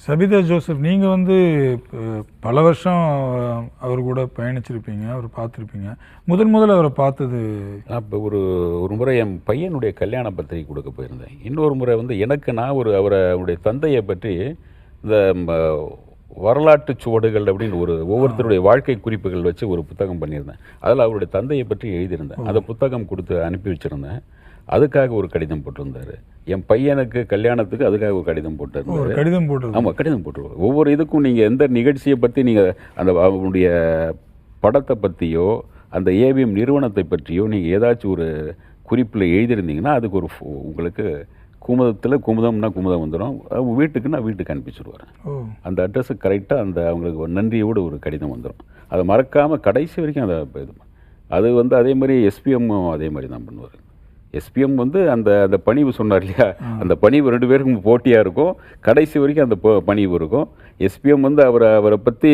Sabitha Joseph, நீங்கள் வந்து பல வருஷம் அவர் கூட பயணிச்சிருப்பீங்க, அவர் பார்த்துருப்பீங்க. முதல்ல அவரை பார்த்தது? நான் இப்போ ஒரு முறை என் பையனுடைய கல்யாண பத்திரிகை கொடுக்க போயிருந்தேன். இன்னொரு முறை வந்து எனக்கு நான் அவருடைய தந்தையை பற்றி இந்த வரலாற்று சுவடுகள் அப்படின்னு ஒவ்வொருத்தருடைய வாழ்க்கை குறிப்புகள் வச்சு ஒரு புத்தகம் பண்ணியிருந்தேன். அதில் அவருடைய தந்தையை பற்றி எழுதியிருந்தேன். அந்த புத்தகம் கொடுத்து அனுப்பி வச்சுருந்தேன். அதுக்காக ஒரு கடிதம் போட்டிருந்தார். என் பையனுக்கு கல்யாணத்துக்கு அதுக்காக ஒரு கடிதம் போட்டிருந்தார். கடிதம் போட்டு? ஆமாம், கடிதம் போட்டுருவார். ஒவ்வொரு இதுக்கும் நீங்கள் எந்த நிகழ்ச்சியை பற்றி நீங்கள் அந்த அவருடைய படத்தை பற்றியோ அந்த ஏவிஎம் நிறுவனத்தை பற்றியோ நீங்கள் ஏதாச்சும் ஒரு குறிப்பில் எழுதியிருந்தீங்கன்னா அதுக்கு உங்களுக்கு குமுதம்னா குமுதம் வந்துடும். வீட்டுக்குன்னா வீட்டுக்கு அனுப்பிச்சுடுவார். அந்த அட்ரஸுக்கு கரெக்டாக அவங்களுக்கு ஒரு நன்றியோடு ஒரு கடிதம் வந்துடும். அதை மறக்காமல் கடைசி வரைக்கும் அது வந்து அதே மாதிரி எஸ்பிஎம்மும் அதே மாதிரி தான் பண்ணுவார். எஸ்பிஎம் வந்து அந்த பணிவு சொன்னார் இல்லையா, அந்த பணிவு 2 பேருக்கும் போட்டியாக இருக்கும். கடைசி வரைக்கும் அந்த பணிவு இருக்கும். எஸ்பிஎம் வந்து அவரை பற்றி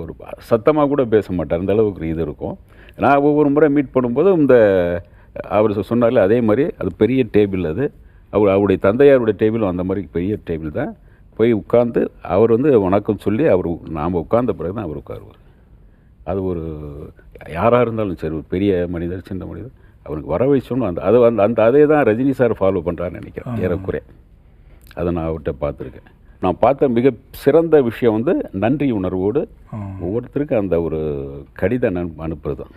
ஒரு சத்தமாக கூட பேச மாட்டார். அந்த அளவுக்கு இது இருக்கும். நான் ஒவ்வொரு முறை மீட் பண்ணும்போது அவர் சொன்னார்ல அதே மாதிரி அது பெரிய டேபிள். அவருடைய தந்தையாருடைய டேபிளும் அந்த மாதிரி பெரிய டேபிள் தான். போய் உட்கார்ந்து அவர் வந்து வணக்கம் சொல்லி நாம் உட்கார்ந்த பிறகு தான் அவர் உட்காருவார். அது யாராக இருந்தாலும் சரி, ஒரு பெரிய மனிதர் சின்ன மனிதர், அவருக்கு வர வச்சோன்னு அதே தான் ரஜினி சார் ஃபாலோ பண்ணுறாருன்னு நினைக்கிறேன் ஏறக்குறைய. அதை நான் அவர்கிட்ட பார்த்துருக்கேன். நான் பார்த்த மிக சிறந்த விஷயம் வந்து நன்றி உணர்வோடு ஒவ்வொருத்தருக்கும் அந்த ஒரு கடிதம் அனுப்புறது தான்.